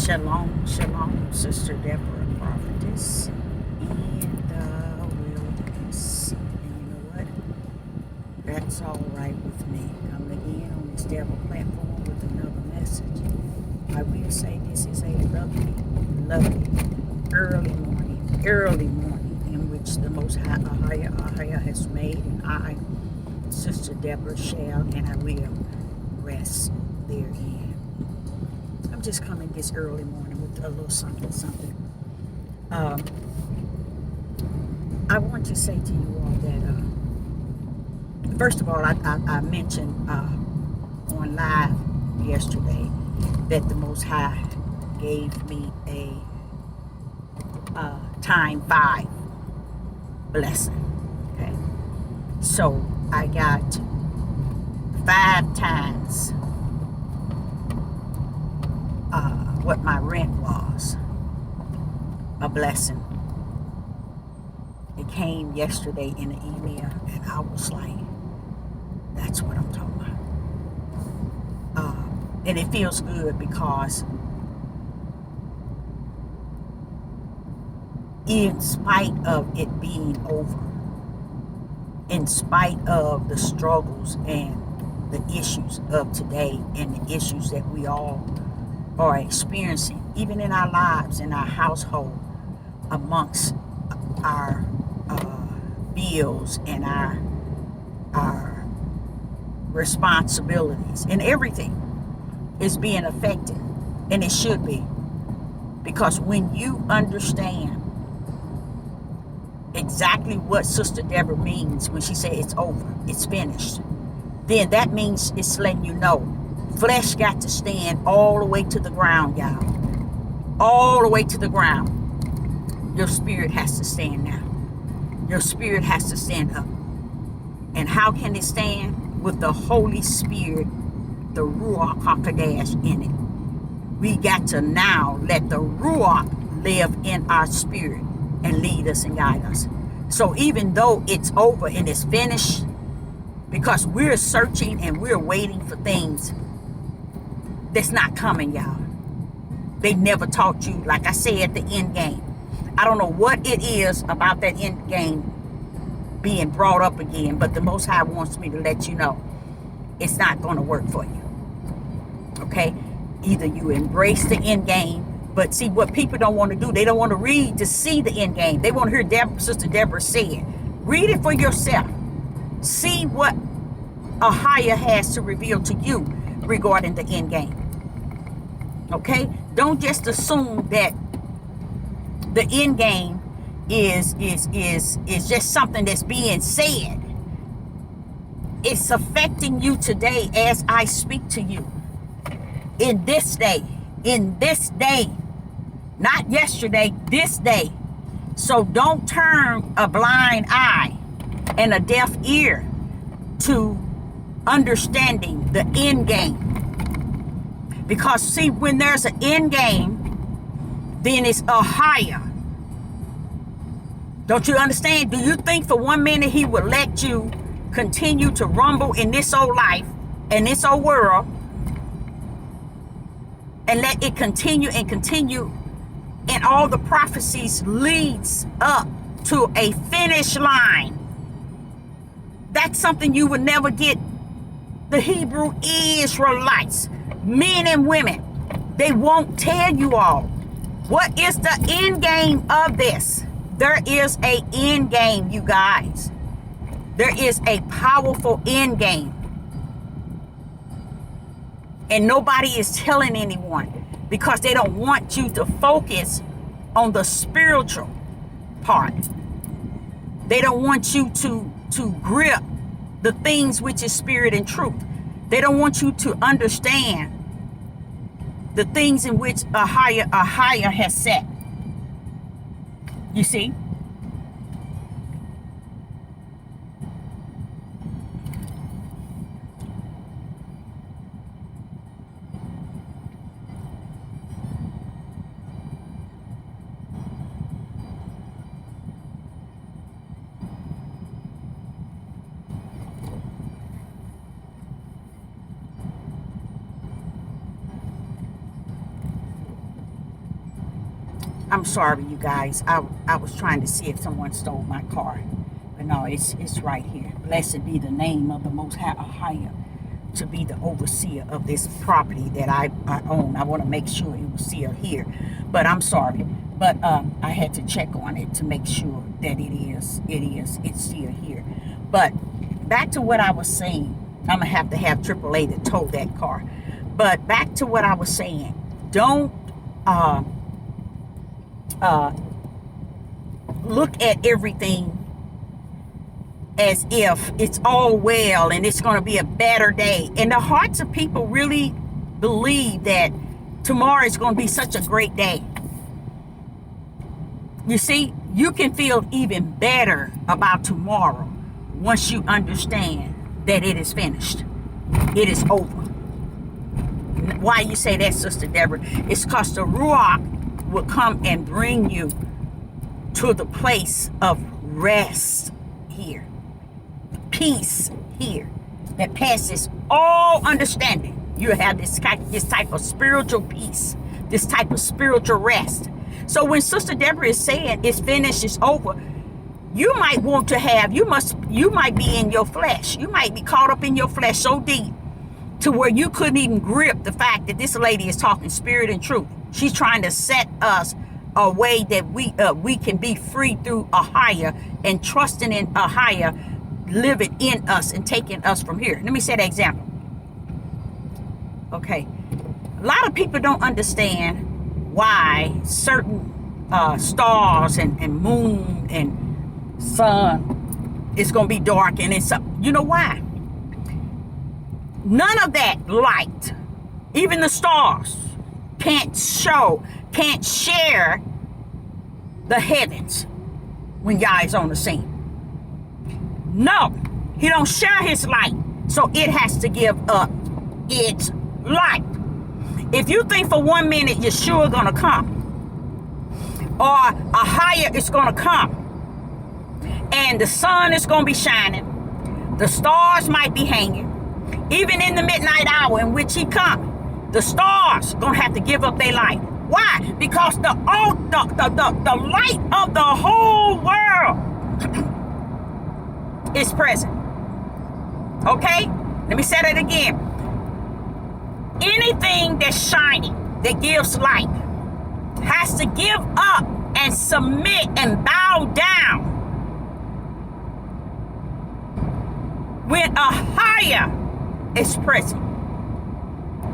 Shalom, shalom, Sister Deborah Prophetess in the wilderness. And you know what? That's all right with me. Coming again on this Deborah platform with another message. I will say this is a lovely, lovely early morning in which the Most High Ahaya has made, and I, Sister Deborah, shall and I will rest therein. I'm just coming this early morning with a little something. I want to say to you all that, first of all, I mentioned on live yesterday that the Most High gave me a time 5 blessing. Okay, so I got 5 times what my rent was, a blessing. It came yesterday in an email, and I was like, that's what I'm talking about. And it feels good because in spite of it being over, in spite of the struggles and the issues of today and the issues that we all are experiencing, even in our lives, in our household, amongst our bills and our responsibilities, and everything is being affected, and it should be, because when you understand exactly what Sister Deborah means when she said it's over, it's finished, then that means it's letting you know flesh got to stand all the way to the ground, y'all. All the way to the ground. Your spirit has to stand now. Your spirit has to stand up. And how can it stand? With the Holy Spirit, the Ruach HaKodesh in it. We got to now let the Ruach live in our spirit and lead us and guide us. So even though it's over and it's finished, because we're searching and we're waiting for things that's not coming, y'all. They never taught you, like I said, the end game. I don't know what it is about that end game being brought up again, but the Most High wants me to let you know it's not going to work for you. Okay? Either you embrace the end game, but see what people don't want to do. They don't want to read to see the end game. They want to hear Sister Deborah say it. Read it for yourself. See what Ahaya has to reveal to you regarding the end game. Okay? Don't just assume that the end game is just something that's being said. It's affecting you today as I speak to you. In this day, not yesterday, this day. So don't turn a blind eye and a deaf ear to understanding the end game. Because see, when there's an end game, then it's Ahaya. Don't you understand? Do you think for 1 minute he would let you continue to rumble in this old life, in this old world, and let it continue and continue, and all the prophecies leads up to a finish line? That's something you would never get. The Hebrew Israelites, men and women, they won't tell you all. What is the end game of this? There is a end game, you guys. There is a powerful end game. And nobody is telling anyone because they don't want you to focus on the spiritual part. They don't want you to grip the things which is spirit and truth. They don't want you to understand the things in which Ahaya has set. You see? I'm sorry, you guys. I was trying to see if someone stole my car. But no, it's right here. Blessed be the name of the Most High, to be the overseer of this property that I own. I want to make sure it was sealed here. But I'm sorry. But I had to check on it to make sure that it's sealed here. But back to what I was saying. I'm going to have AAA to tow that car. But back to what I was saying. Don't look at everything as if it's all well and it's going to be a better day. And the hearts of people really believe that tomorrow is going to be such a great day. You see, you can feel even better about tomorrow once you understand that it is finished. It is over. Why you say that, Sister Deborah? It's because the Ruach will come and bring you to the place of rest here. Peace here that passes all understanding. You have this type of spiritual peace, this type of spiritual rest. So when Sister Deborah is saying it's finished, it's over, you might want to have, you might be in your flesh. You might be caught up in your flesh so deep to where you couldn't even grip the fact that this lady is talking spirit and truth. She's trying to set us a way that we can be free through a higher, and trusting in a higher living in us and taking us from here. Let me say the example. Okay. A lot of people don't understand why certain stars and moon and sun is going to be dark, and it's you know why? None of that light, even the stars, can't share the heavens when Yah is on the scene. No, he don't share his light, so it has to give up its light. If you think for 1 minute Yeshua gonna come, or a higher is gonna come, and the sun is gonna be shining, the stars might be hanging, even in the midnight hour in which he come, the stars gonna have to give up their light. Why? Because the light of the whole world is present. Okay? Let me say that again. Anything that's shining, that gives light, has to give up and submit and bow down when a higher is present.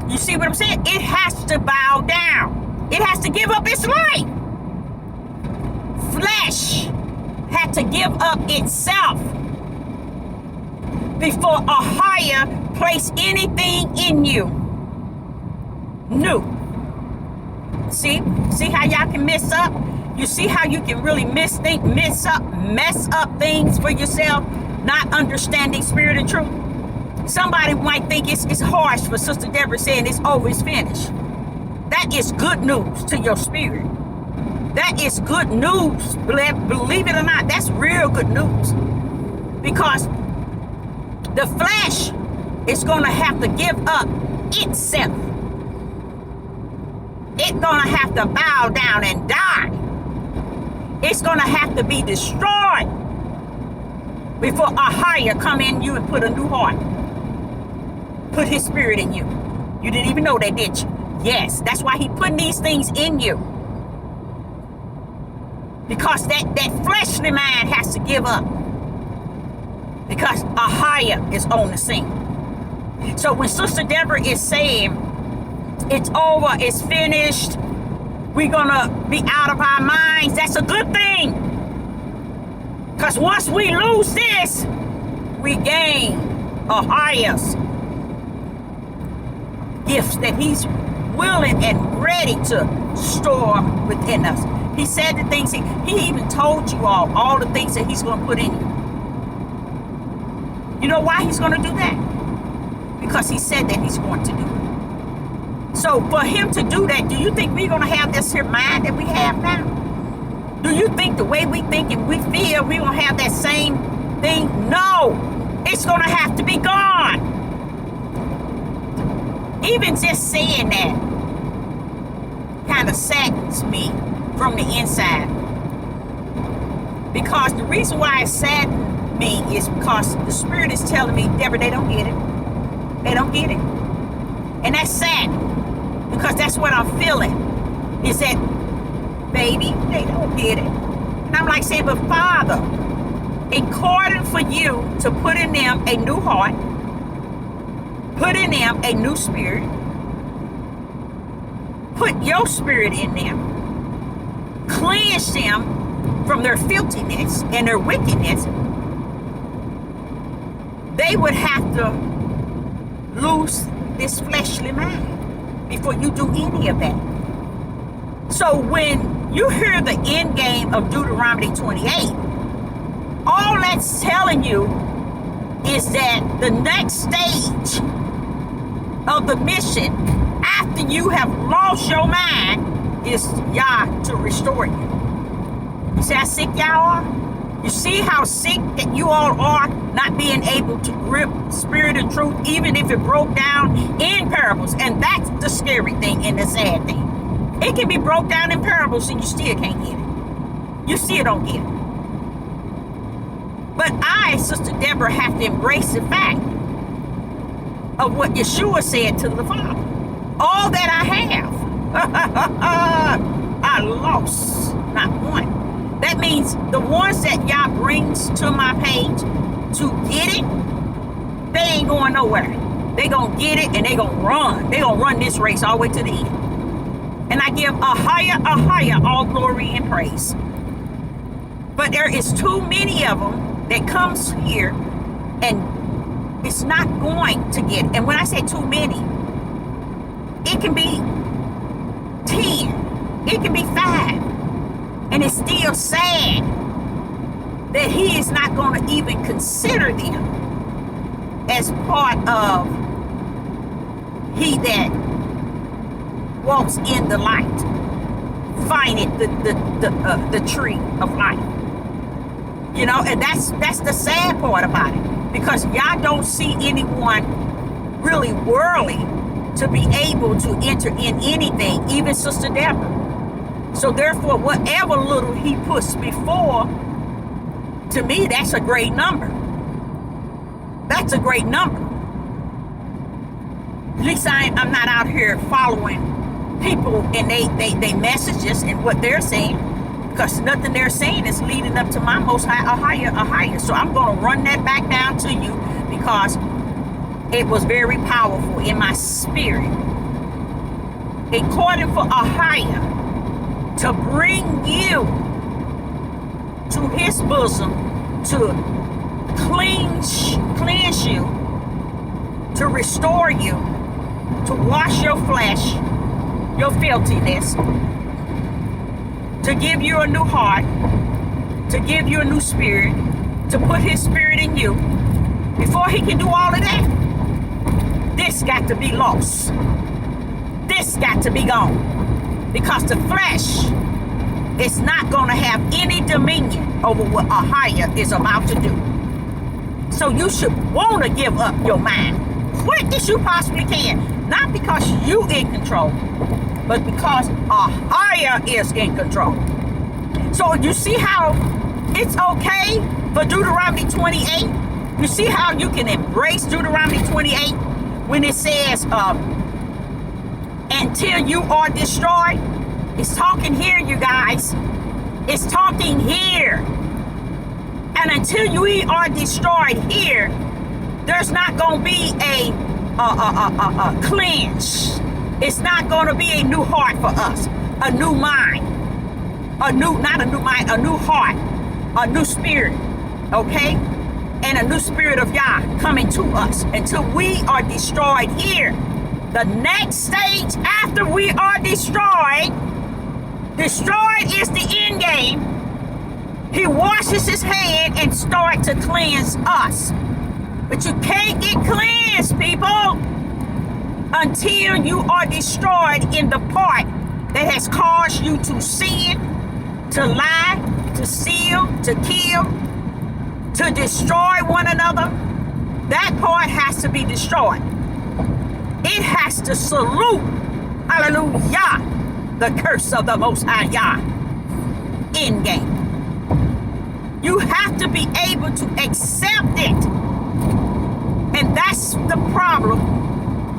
You see what I'm saying? It has to bow down. It has to give up its life. Flesh had to give up itself before a higher place anything in you new. See how y'all can mess up? You see how you can really mess up things for yourself, not understanding spirit and truth? Somebody might think it's harsh for Sister Deborah saying it's over, it's finished. That is good news to your spirit. That is good news. Believe it or not, that's real good news. Because the flesh is going to have to give up itself. It's going to have to bow down and die. It's going to have to be destroyed before a higher come in you and put a new heart. Put his spirit in you. You didn't even know that, did you? Yes, that's why he put these things in you. Because that fleshly mind has to give up. Because a higher is on the scene. So when Sister Deborah is saying, it's over, it's finished, we're going to be out of our minds, that's a good thing. Because once we lose this, we gain a higher gifts that he's willing and ready to store within us. He said the things, he even told you all the things that he's going to put in you. You know why he's going to do that? Because he said that he's going to do it. So for him to do that, do you think we're going to have this here mind that we have now? Do you think the way we think and we feel, we're going to have that same thing? No, it's going to have to be gone. Even just saying that kind of saddens me from the inside. Because the reason why it saddened me is because the Spirit is telling me, Deborah, they don't get it. They don't get it. And that's sad, because that's what I'm feeling, is that, baby, they don't get it. And I'm like saying, but Father, in order for you to put in them a new heart, put in them a new spirit, put your spirit in them, cleanse them from their filthiness and their wickedness, they would have to lose this fleshly mind before you do any of that. So when you hear the end game of Deuteronomy 28, all that's telling you is that the next stage of the mission, after you have lost your mind, is Yah to restore you. You see how sick y'all are? You see how sick that you all are, not being able to grip spirit and truth, even if it broke down in parables. And that's the scary thing and the sad thing. It can be broke down in parables and you still can't get it. You still don't get it. But I, Sister Deborah, have to embrace the fact of what Yeshua said to the Father. All that I have, I lost not one. That means the ones that Yah brings to my page to get it, they ain't going nowhere. They gonna get it and they gonna run. They gonna run this race all the way to the end. And I give a higher, all glory and praise. But there is too many of them that comes here and it's not going to get it. And when I say too many, it can be 10, it can be 5. And it's still sad that he is not going to even consider them as part of he that walks in the light, findeth the tree of life. You know, and that's the sad part about it, because y'all don't see anyone really worldly to be able to enter in anything, even Sister Deborah. So therefore, whatever little he puts before, to me, that's a great number. That's a great number. At least I'm not out here following people and they messages and what they're saying, because nothing they're saying is leading up to my most high, a higher. So I'm going to run that back down to you, because it was very powerful in my spirit. According for a higher, to bring you to his bosom, to cleanse you, to restore you, to wash your flesh, your filthiness, to give you a new heart, to give you a new spirit, to put his spirit in you. Before he can do all of that, this got to be lost. This got to be gone. Because the flesh is not going to have any dominion over what Ahia is about to do. So you should want to give up your mind quick as you possibly can. Not because you in control, but because Ahia is in control. So you see how it's okay for Deuteronomy 28? You see how you can embrace Deuteronomy 28 when it says, until you are destroyed? It's talking here, you guys. It's talking here. And until you are destroyed here, there's not going to be a cleanse. It's not going to be a new heart for us, a new mind, a new heart, a new spirit, okay? And a new spirit of Yah coming to us until we are destroyed here. The next stage after we are destroyed is the end game. He washes his hand and starts to cleanse us. But you can't get cleansed, people, until you are destroyed in the part that has caused you to sin, to lie, to steal, to kill, to destroy one another. That part has to be destroyed. It has to salute, hallelujah, the curse of the Most High Yah. end game. You have to be able to accept it. And that's the problem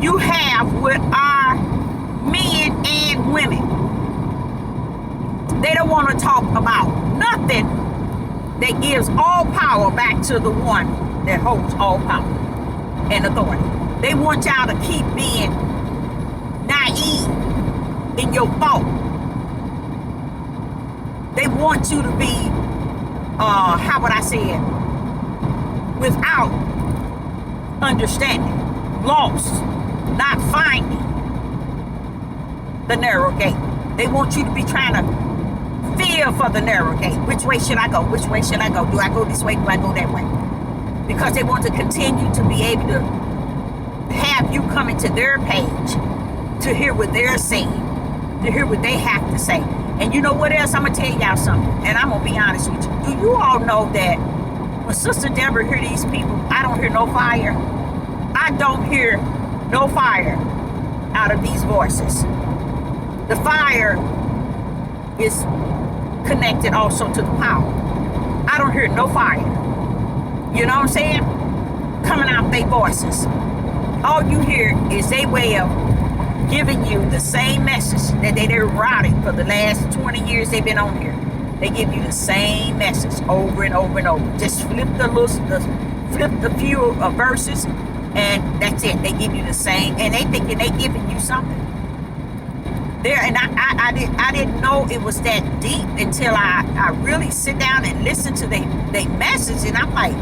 you have with our men and women. They don't want to talk about nothing that gives all power back to the one that holds all power and authority. They want y'all to keep being naive in your thought. They want you to be, how would I say it, without understanding, lost, not finding the narrow gate. They want you to be trying to feel for the narrow gate. Which way should I go? Which way should I go? Do I go this way? Do I go that way? Because they want to continue to be able to have you come into their page to hear what they're saying, to hear what they have to say. And you know what else? I'm going to tell y'all something. And I'm going to be honest with you. Do you all know that when Sister Deborah hear these people, I don't hear no fire? I don't hear no fire out of these voices. The fire is connected also to the power. I don't hear no fire. You know what I'm saying? Coming out their voices. All you hear is a way of giving you the same message that they're routing for the last 20 years they've been on here. They give you the same message over and over and over. Just flip the few verses, and that's it. They give you the same, and they thinking they giving you something. There, and I didn't know it was that deep until I really sit down and listen to their message, and I'm like,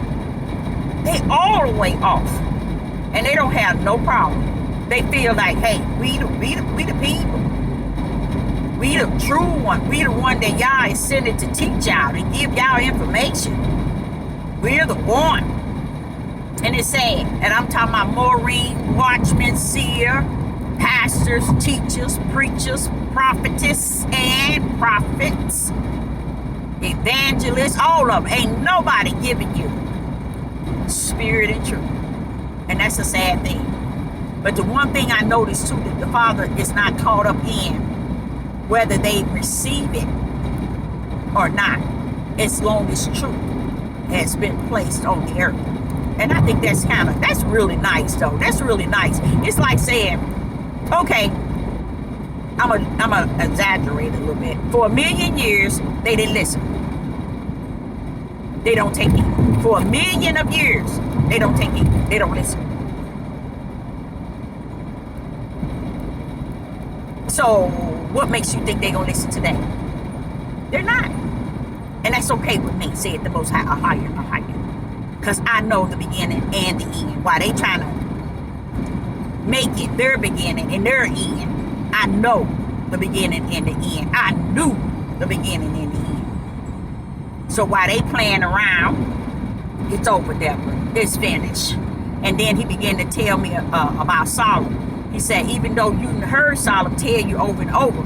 they all the way off, and they don't have no problem. They feel like, hey, we the people. We the true one. We the one that y'all is sending to teach y'all and give y'all information. We're the one. And it's sad. And I'm talking about Maureen, watchmen, seer, pastors, teachers, preachers, prophetess, and prophets, evangelists, all of them. Ain't nobody giving you spirit and truth. And that's a sad thing. But the one thing I noticed too, that the Father is not caught up in whether they receive it or not, as long as truth has been placed on the earth. And I think that's really nice though. That's really nice. It's like saying, okay, I'm gonna exaggerate a little bit. For 1,000,000 years, they didn't listen. They don't take it. For 1,000,000 of years, they don't take it. They don't listen. So what makes you think they're going to listen today? They're not. And that's okay with me, said the Most High, a higher. Because I know the beginning and the end. While they trying to make it their beginning and their end, I know the beginning and the end. I knew the beginning and the end. So while they playing around, it's over, Deborah. It's finished. And then he began to tell me about Solomon. He said, even though you heard Solomon tell you over and over,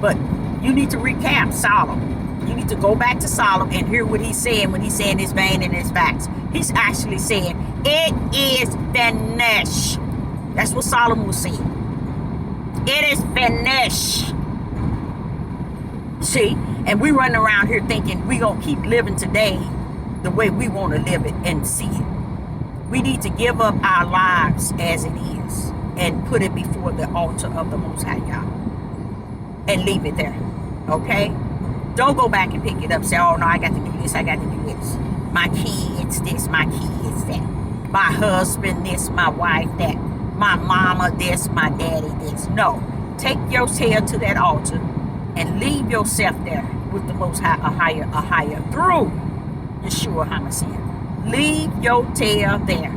but you need to recap Solomon. You need to go back to Solomon and hear what he's saying when he's saying his vein and his facts. He's actually saying, it is finished. That's what Solomon was saying. It is finished. See? And we run around here thinking we going to keep living today the way we want to live it and see it. We need to give up our lives as it is and put it before the altar of the Most High God and leave it there. Okay? Don't go back and pick it up. Say, oh no, I got to do this, I got to do this. My kids this, my kids that. My husband this, my wife that. My mama this, my daddy this. No. Take your tail to that altar and leave yourself there with the Most High, a higher through Yeshua HaMashiach. Leave your tail there.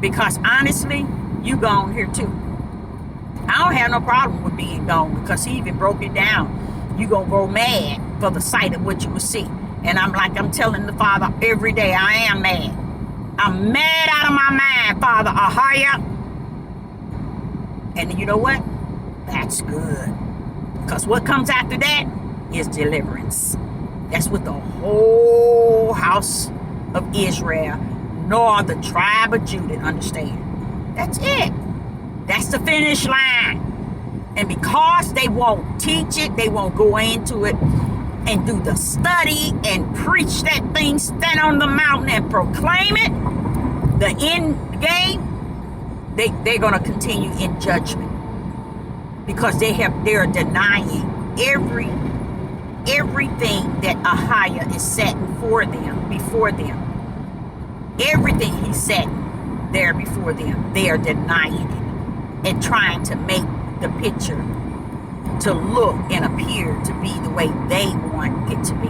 Because honestly, you gone here too. I don't have no problem with being gone because he even broke it down. You gonna go mad for the sight of what you will see. And I'm telling the Father every day, I am mad. I'm mad out of my mind, Father, Ahaya. And you know what? That's good. Because what comes after that is deliverance. That's what the whole house of Israel, nor the tribe of Judah understand. That's it. That's the finish line. And because they won't teach it, they won't go into it, and do the study and preach that thing, stand on the mountain and proclaim it, the end game, they're going to continue in judgment, because they're denying everything that Ahia is setting for them, before them. Everything he's setting there before them, they are denying it and trying to make the picture to look and appear to be the way they want it to be,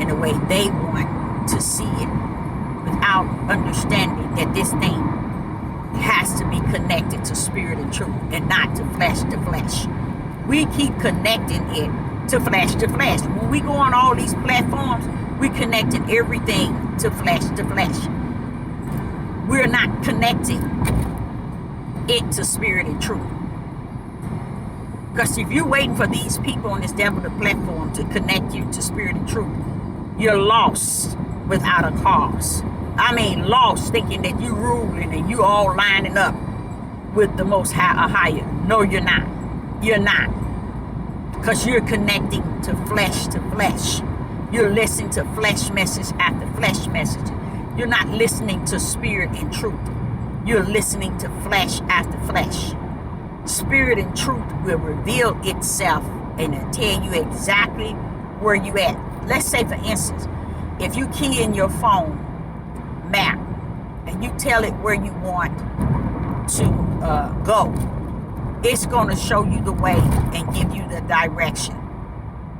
and the way they want to see it, without understanding that this thing has to be connected to spirit and truth, and not to flesh to flesh. We keep connecting it to flesh to flesh. When we go on all these platforms, we're connecting everything to flesh to flesh. We're not connecting it to spirit and truth. Because if you're waiting for these people on this devil platform to connect you to spirit and truth, you're lost without a cause. I mean, lost thinking that you're ruling and you all lining up with the Most High Ahia. No, you're not. You're not. Because you're connecting to flesh to flesh. You're listening to flesh message after flesh message. You're not listening to spirit and truth. You're listening to flesh after flesh. Spirit and truth will reveal itself and it'll tell you exactly where you at. Let's say, for instance, if you key in your phone map and you tell it where you want to go, it's going to show you the way and give you the direction.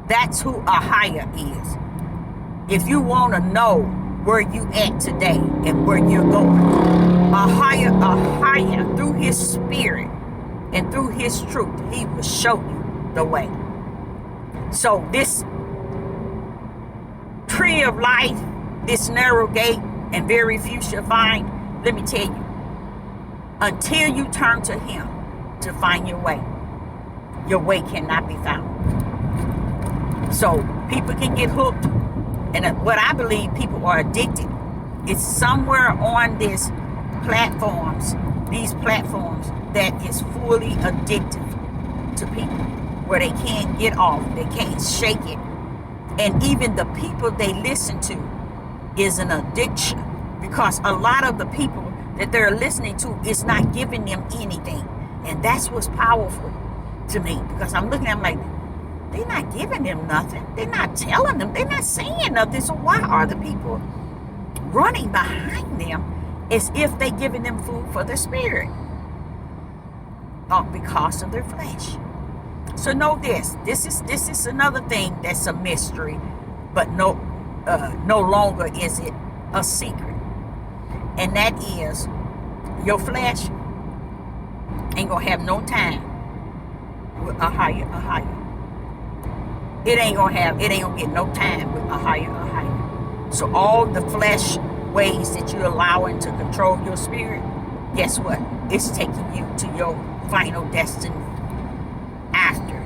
That's who Ahia is. If you want to know where you at today and where you're going, Ahia, through his spirit and through his truth, he will show you the way. So this tree of life, this narrow gate, and very few shall find, let me tell you, until you turn to him to find your way cannot be found. So people can get hooked, and what I believe people are addicted. It's somewhere on these platforms that is fully addictive to people, where they can't get off, they can't shake it. And even the people they listen to is an addiction, because a lot of the people that they're listening to is not giving them anything. And that's what's powerful to me, because I'm looking at them like, they're not giving them nothing. They're not telling them. They're not saying nothing. So why are the people running behind them as if they're giving them food for their spirit? Because of their flesh. So know this. This is another thing that's a mystery, but no longer is it a secret. And that is, your flesh ain't gonna have no time with Ahia. It ain't gonna get no time with Ahia. So all the flesh ways that you're allowing to control your spirit, guess what? It's taking you to your final destiny after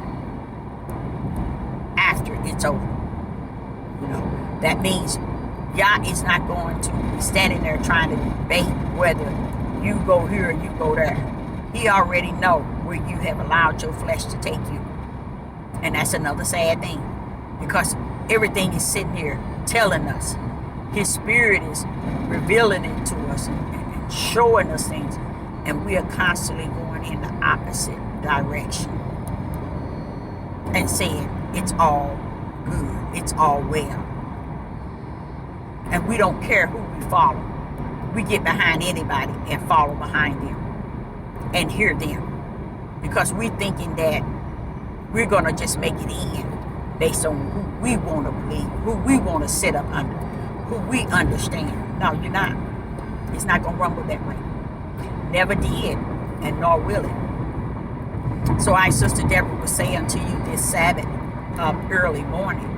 it's over. You know, that means Yah is not going to be standing there trying to debate whether you go here or you go there. He already know where you have allowed your flesh to take you. And that's another sad thing, because everything is sitting here telling us. His spirit is revealing it to us and showing us things, and we are constantly going in the opposite direction and saying it's all good, it's all well. And we don't care who we follow. We get behind anybody and follow behind them and hear them, because we're thinking that we're going to just make it in based on who we want to believe, who we want to sit up under, who we understand. No, you're not. It's not going to rumble that way. Never did, and nor will it. So Sister Deborah was saying to you this Sabbath early morning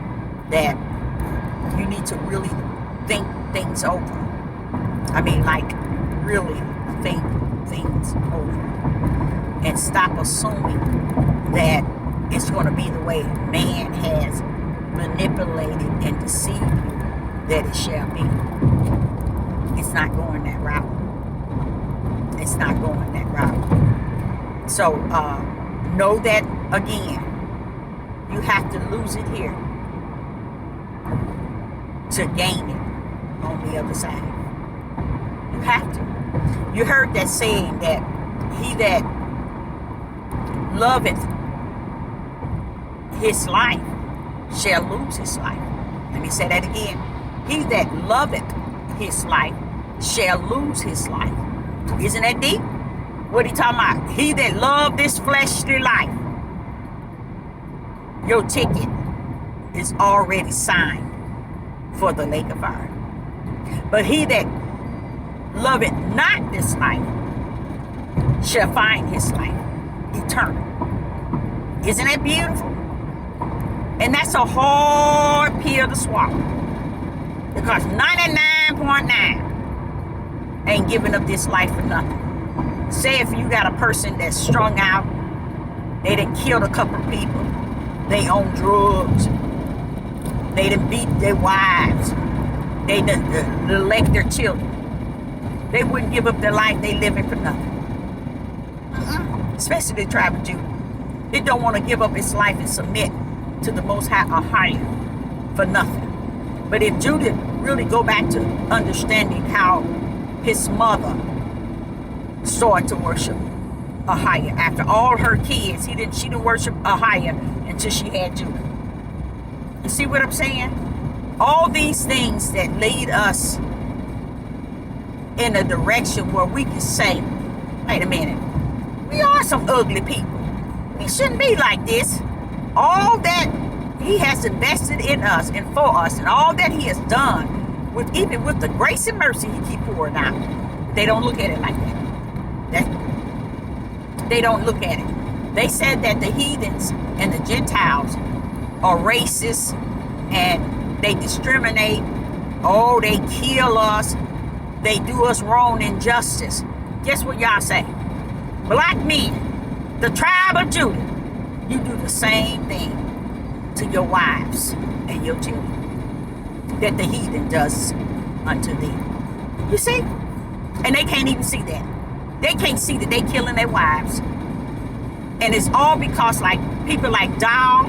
that you need to really think things over. I mean, like, really think things over. And stop assuming that it's going to be the way man has manipulated and deceived you that it shall be. It's not going that route. It's not going that route. So know that, again, you have to lose it here to gain it on the other side. You have to. You heard that saying that he that loveth his life shall lose his life. Let me say that again. He that loveth his life shall lose his life. Isn't that deep? What he talking about? He that loved this fleshly life, your ticket is already signed for the lake of fire. But he that loveth not this life shall find his life eternal. Isn't that beautiful? And that's a hard pill to swallow. Because 99.9 ain't giving up this life for nothing. Say if you got a person that's strung out, they done killed a couple of people, they own drugs, they done beat their wives, they done neglect their children. They wouldn't give up their life they living for nothing. Especially the tribe of Judah. It don't want to give up its life and submit to the Most High or higher for nothing. But if Judah really go back to understanding how his mother started to worship Ahia. After all her kids, she didn't worship Ahia until she had Judah. You see what I'm saying? All these things that lead us in a direction where we can say, wait a minute, we are some ugly people. We shouldn't be like this. All that he has invested in us and for us, and all that he has done, even with the grace and mercy he keep pouring out, they don't look at it like that. They don't look at it. They said that the heathens and the Gentiles are racist and they discriminate. Oh, they kill us. They do us wrong injustice. Guess what y'all say? Black men, the tribe of Judah, you do the same thing to your wives and your children that the heathen does unto thee. You see? And they can't even see that. They can't see that they killing their wives. And it's all because like people like Dow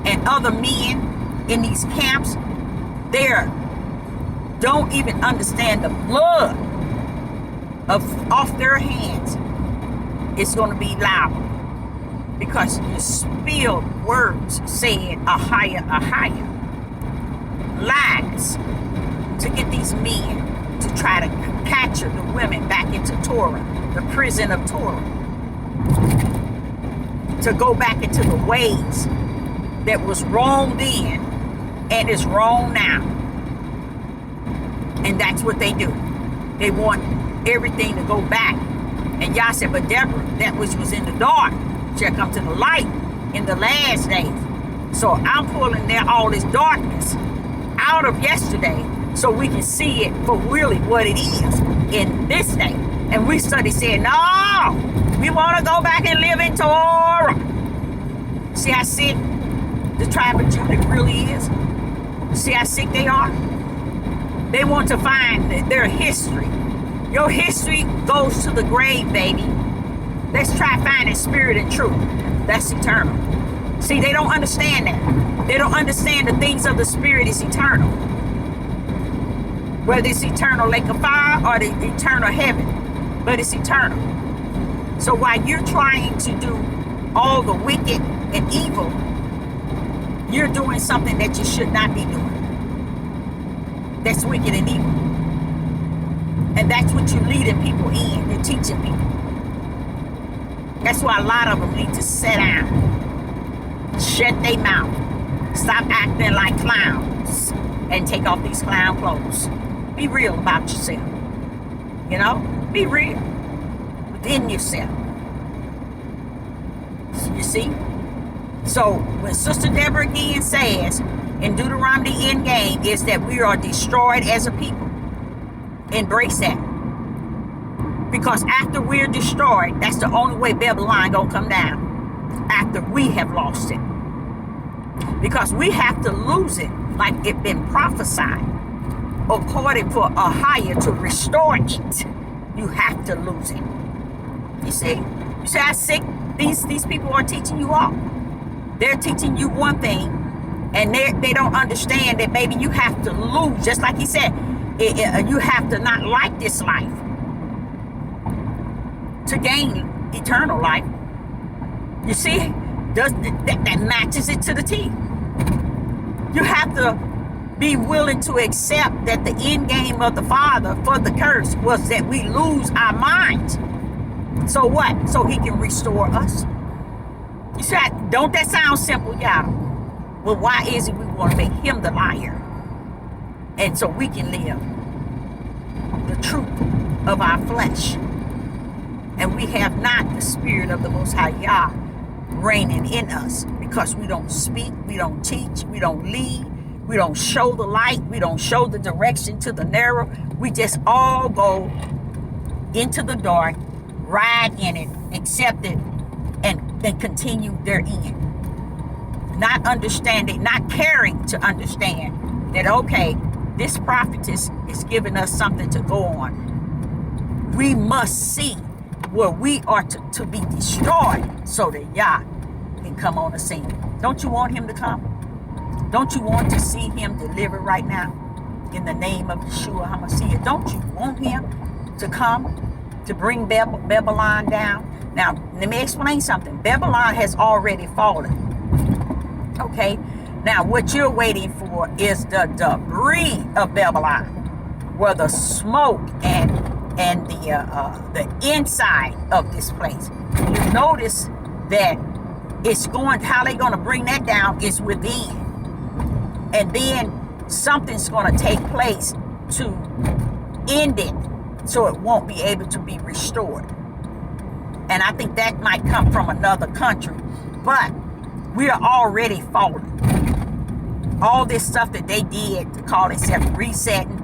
and other men in these camps, they don't even understand the blood off their hands. It's going to be loud because you spilled words saying Ahia. Lies to get these men to try to capture the women back into Torah, the prison of Torah, to go back into the ways that was wrong then and is wrong now. And that's what they do. They want everything to go back. And Yah said, but Deborah, that which was in the dark shall come to the light in the last days. So I'm pulling there all this darkness out of yesterday so we can see it for really what it is in this day. And we study saying, no, we want to go back and live in Torah. See how sick the tribe of Judah really is? See how sick they are? They want to find their history. Your history goes to the grave, baby. Let's try finding spirit and truth. That's eternal. See, they don't understand that. They don't understand the things of the spirit is eternal. Whether it's eternal lake of fire or the eternal heaven. But it's eternal. So while you're trying to do all the wicked and evil, you're doing something that you should not be doing. That's wicked and evil. And that's what you're leading people in. You're teaching people. That's why a lot of them need to sit down. Shut their mouth. Stop acting like clowns. And take off these clown clothes. Be real about yourself. You know? Be real. Within yourself. You see? So when Sister Deborah again says in Deuteronomy end game is that we are destroyed as a people. Embrace that. Because after we're destroyed, that's the only way Babylon gonna come down. After we have lost it. Because we have to lose it like it been prophesied. According for Ahia to restore it, you have to lose it. You see? You see how sick these people are teaching you all? They're teaching you one thing And they don't understand that, baby, you have to lose. Just like he said, you have to not like this life to gain eternal life. You see, that matches it to the T. You have to be willing to accept that the end game of the Father for the curse was that we lose our minds. So what? So he can restore us. You said, don't that sound simple, y'all? Well, why is it we want to make him the liar? And so we can live the truth of our flesh. And we have not the Spirit of the Most High Yah reigning in us, because we don't speak, we don't teach, we don't lead, we don't show the light, we don't show the direction to the narrow. We just all go into the dark, ride in it, accept it, and then continue their end. Not understanding, not caring to understand that, okay, this prophetess is giving us something to go on. We must see where we are to be destroyed so that Yah can come on the scene. Don't you want him to come? Don't you want to see him deliver right now in the name of Yeshua HaMashiach? Don't you want him to come to bring Babylon down? Now, let me explain something. Babylon has already fallen. Okay? Now, what you're waiting for is the debris of Babylon, where the smoke and the inside of this place. You notice that it's going, how they're going to bring that down is within. And then something's going to take place to end it so it won't be able to be restored. And I think that might come from another country. But we are already falling. All this stuff that they did to call itself resetting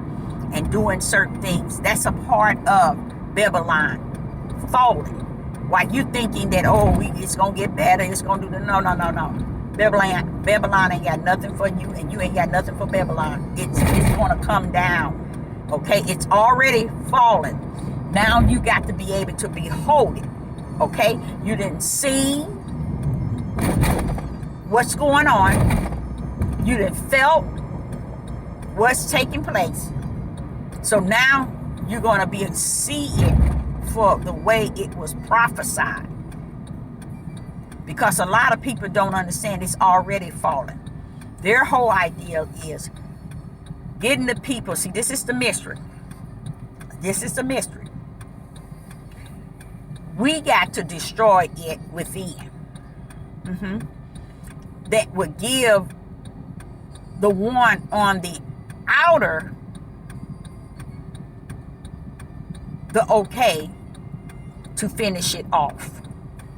and doing certain things, that's a part of Babylon falling. While you thinking that, it's going to get better, it's going to do the, no. Babylon ain't got nothing for you, and you ain't got nothing for Babylon. It's going to come down. Okay, it's already fallen. Now you got to be able to behold it. Okay, you didn't see what's going on. You didn't felt what's taking place. So now you're going to be see it for the way it was prophesied. Because a lot of people don't understand it's already fallen. Their whole idea is getting the people. See, this is the mystery. This is the mystery. We got to destroy it within. That would give the one on the outer the okay to finish it off.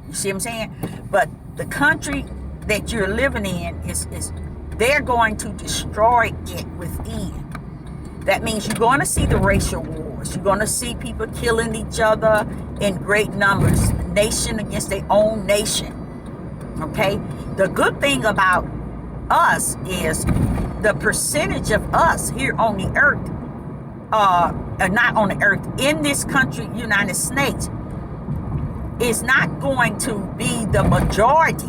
You see what I'm saying? But the country that you're living in is they're going to destroy it within. That means you're going to see the racial wars. You're going to see people killing each other in great numbers, nation against their own nation. Okay? The good thing about us is the percentage of us here on the earth, not on the earth, in this country, United States, is not going to be the majority.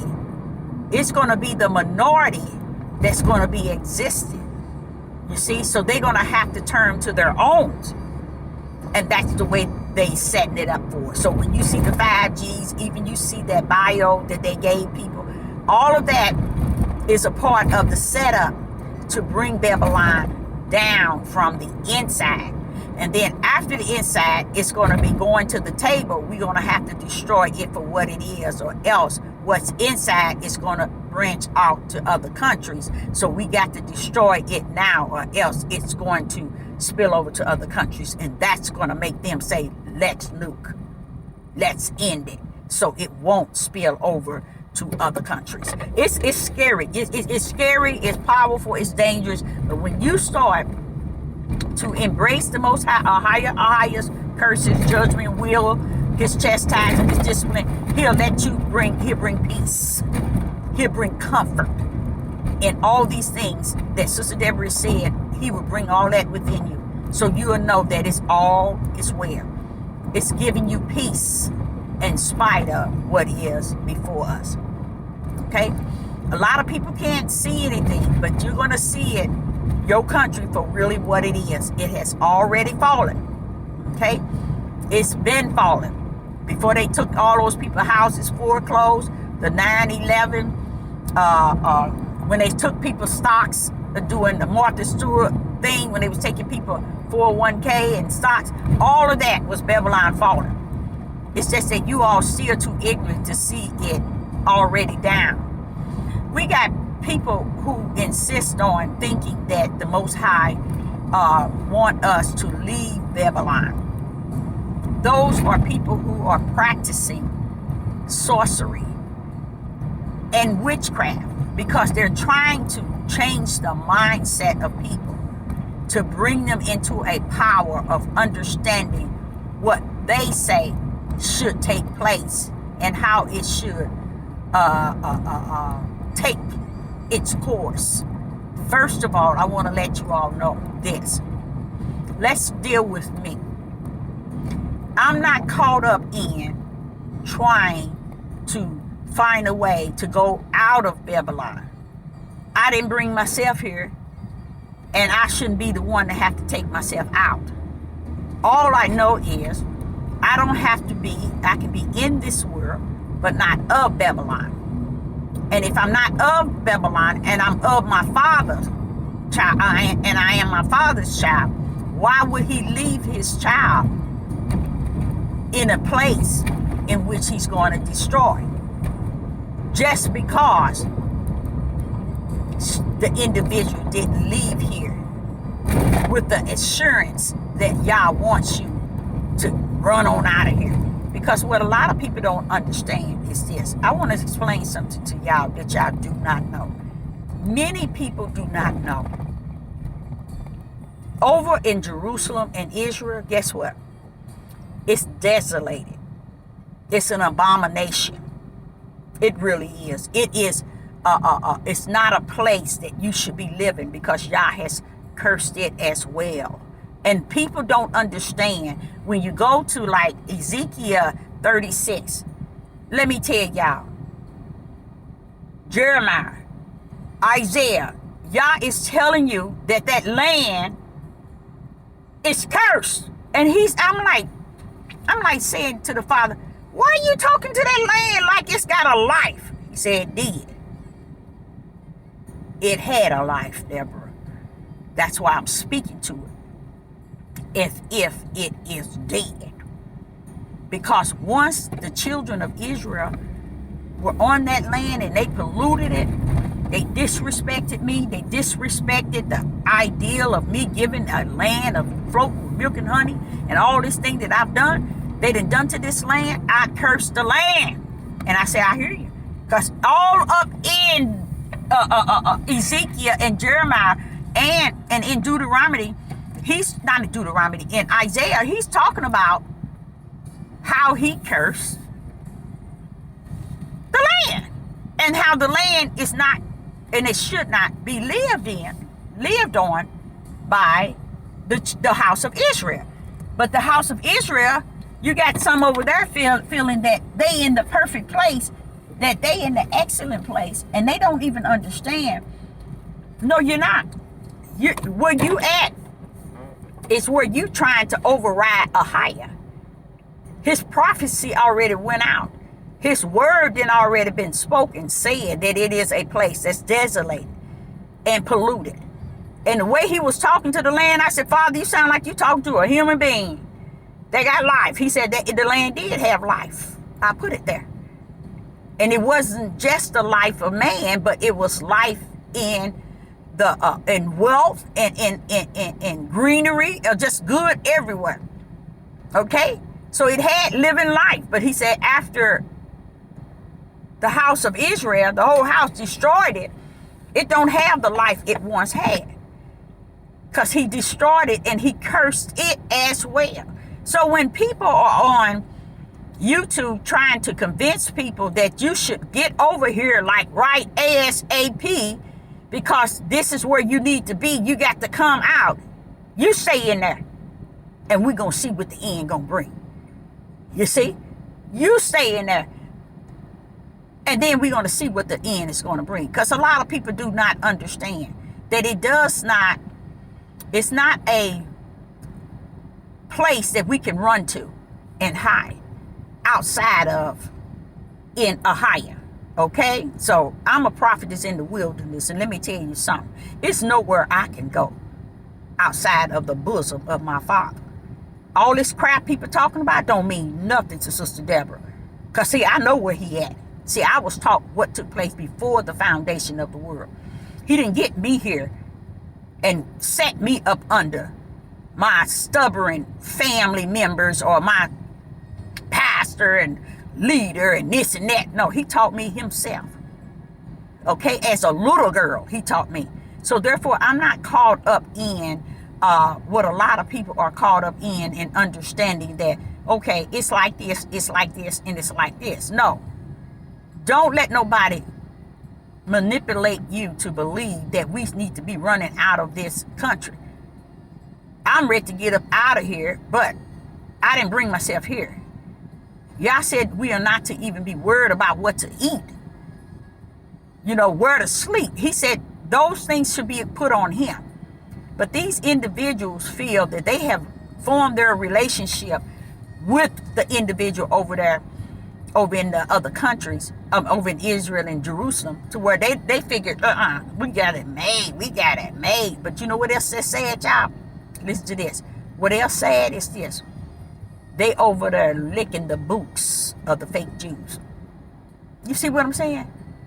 It's going to be the minority that's going to be existing. You see? So they're going to have to turn to their own. And that's the way they setting it up for. So when you see the 5Gs, even you see that bio that they gave people, all of that is a part of the setup to bring Babylon down from the inside. And then after the inside, it's going to be going to the table. We're going to have to destroy it for what it is, or else what's inside is going to branch out to other countries. So we got to destroy it now, or else it's going to spill over to other countries. And that's going to make them say, let's nuke. Let's end it. So it won't spill over to other countries. It's scary. It's scary. It's powerful. It's dangerous. But when you start to embrace the Most High, highest curses, judgment, will, his chastisement, his discipline, he'll bring peace. He'll bring comfort. And all these things that Sister Deborah said, he will bring all that within you. So you will know that it's all is well. It's giving you peace in spite of what is before us. Okay? A lot of people can't see anything, but you're going to see it, your country, for really what it is. It has already fallen. Okay? It's been fallen. Before they took all those people's houses foreclosed, the 9/11, when they took people's stocks, doing the Martha Stewart thing, when they was taking people 401k and stocks, all of that was Babylon falling. It's just that you all still too ignorant to see it already down. We got people who insist on thinking that the Most High want us to leave Babylon. Those are people who are practicing sorcery and witchcraft, because they're trying to change the mindset of people to bring them into a power of understanding what they say should take place and how it should take its course. First of all, I want to let you all know this. Let's deal with me. I'm not caught up in trying to find a way to go out of Babylon. I didn't bring myself here, and I shouldn't be the one to have to take myself out. All I know is I don't have to be, I can be in this world, but not of Babylon. And if I'm not of Babylon and I'm of my father's child, and I am my father's child, why would he leave his child in a place in which he's going to destroy? Just because the individual didn't leave here with the assurance that Yah wants you to run on out of here. Because what a lot of people don't understand is this. I want to explain something to y'all that y'all do not know. Many people do not know. Over in Jerusalem and Israel, guess what? It's desolated. It's an abomination. It really is. It is. It's not a place that you should be living, because Yah has cursed it as well. And people don't understand. When you go to like Ezekiel 36, let me tell y'all, Jeremiah, Isaiah, Yah is telling you that that land is cursed. And I'm like saying to the Father, why are you talking to that land like it's got a life? He said, it did. It had a life, Deborah. That's why I'm speaking to it as if it is dead. Because once the children of Israel were on that land and they polluted it, they disrespected me, they disrespected the ideal of me giving a land of floating with milk and honey and all this thing that I've done, they done to this land. I cursed the land. And I say, I hear you. Because all up in Ezekiel and Jeremiah and in Deuteronomy, he's not in Deuteronomy, in Isaiah, he's talking about how he cursed the land, and how the land is not, and it should not be lived on by the house of Israel. But the house of Israel, you got some over there feeling that they in the perfect place, that they in the excellent place, and they don't even understand. No, you're not. Where you at is where you trying to override a higher. His prophecy already went out. His word then already been spoken, saying that it is a place that's desolated and polluted. And the way he was talking to the land, I said, Father, you sound like you talking to a human being. They got life. He said that the land did have life. I put it there. And it wasn't just the life of man, but it was life in the in wealth and in greenery, just good everywhere. Okay? So it had living life. But he said after the house of Israel, the whole house destroyed it, it don't have the life it once had. Because he destroyed it and he cursed it as well. So when people are on YouTube trying to convince people that you should get over here like right ASAP, because this is where you need to be, you got to come out. You stay in there and we're going to see what the end going to bring. You see? You stay in there. And then we're going to see what the end is going to bring. Because a lot of people do not understand that it's not a place that we can run to and hide outside of in Ahia. Okay? So I'm a prophetess in the wilderness. And let me tell you something. It's nowhere I can go outside of the bosom of my Father. All this crap people talking about don't mean nothing to Sister Deborah. Because, see, I know where he at. See, I was taught what took place before the foundation of the world. He didn't get me here and set me up under my stubborn family members or my pastor and leader and this and that. No, he taught me himself. Okay, as a little girl, he taught me. So therefore, I'm not caught up in what a lot of people are caught up in and understanding that, okay, it's like this, and it's like this. No, don't let nobody manipulate you to believe that we need to be running out of this country. I'm ready to get up out of here, but I didn't bring myself here. Y'all said we are not to even be worried about what to eat, where to sleep. He said those things should be put on him. But these individuals feel that they have formed their relationship with the individual over there, over in the other countries, over in Israel and Jerusalem, to where they figured, we got it made. But you know what else they said, y'all? Listen to this. What else said is this. They over there licking the boots of the fake Jews. You see what I'm saying?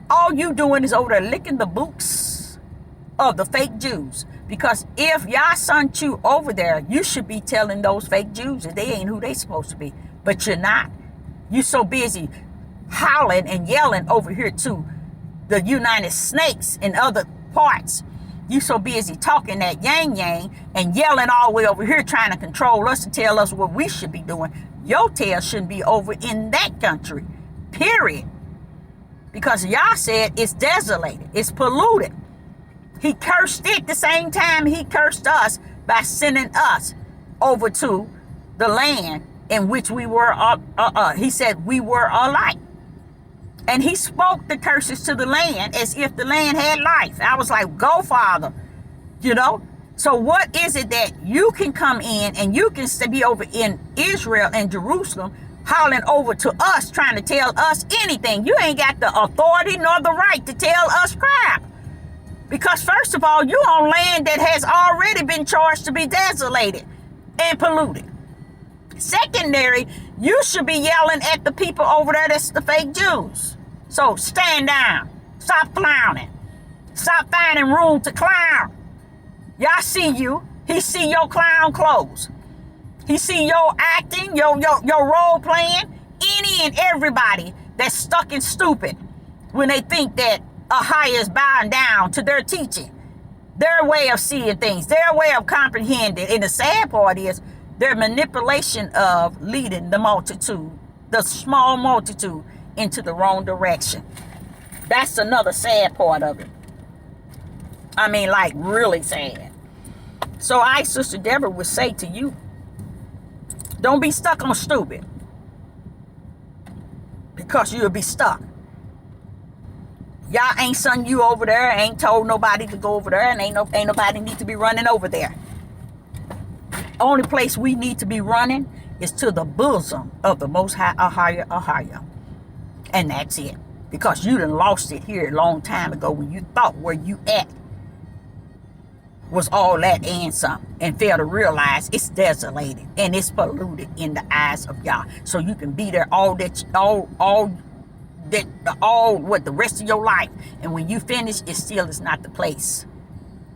All you doing is over there licking the boots of the fake Jews. Because if y'all sent you over there, you should be telling those fake Jews that they ain't who they supposed to be. But you're not. You're so busy howling and yelling over here to the United Snakes and other parts. You so busy talking that yang and yelling all the way over here trying to control us and tell us what we should be doing. Your tail shouldn't be over in that country, period. Because y'all said it's desolated, it's polluted. He cursed it the same time he cursed us by sending us over to the land in which we were, he said we were alike. And he spoke the curses to the land as if the land had life. I was like, go, Father. So what is it that you can come in and you can be over in Israel and Jerusalem hollering over to us, trying to tell us anything? You ain't got the authority nor the right to tell us crap. Because first of all, you on land that has already been charged to be desolated and polluted. Secondary, you should be yelling at the people over there that's the fake Jews. So stand down. Stop clowning. Stop finding room to clown. Y'all see you. He see your clown clothes. He see your acting, your role playing. Any and everybody that's stuck and stupid when they think that Ahia is bowing down to their teaching, their way of seeing things, their way of comprehending. And the sad part is their manipulation of leading the multitude, the small multitude, into the wrong direction. That's another sad part of it. I mean, like really sad. So Sister Deborah would say to you, don't be stuck on stupid, because you'll be stuck. Y'all ain't sent you over there, ain't told nobody to go over there, and ain't nobody need to be running over there. Only place we need to be running is to the bosom of the Most High Ahia. And that's it. Because you done lost it here a long time ago when you thought where you at was all that and some, and fail to realize it's desolated and it's polluted in the eyes of Yah. So you can be there the rest of your life, and when you finish, it still is not the place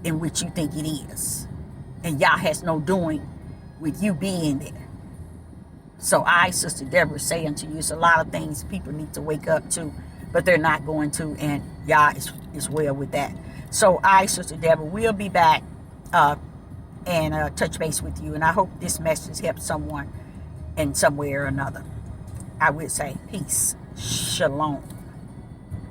in which you think it is, and Yah has no doing with you being there. So Sister Deborah, say unto you, it's a lot of things people need to wake up to, but they're not going to, and Yah is well with that. So Sister Deborah, will be back and touch base with you, and I hope this message helps someone in some way or another. I would say peace. Shalom.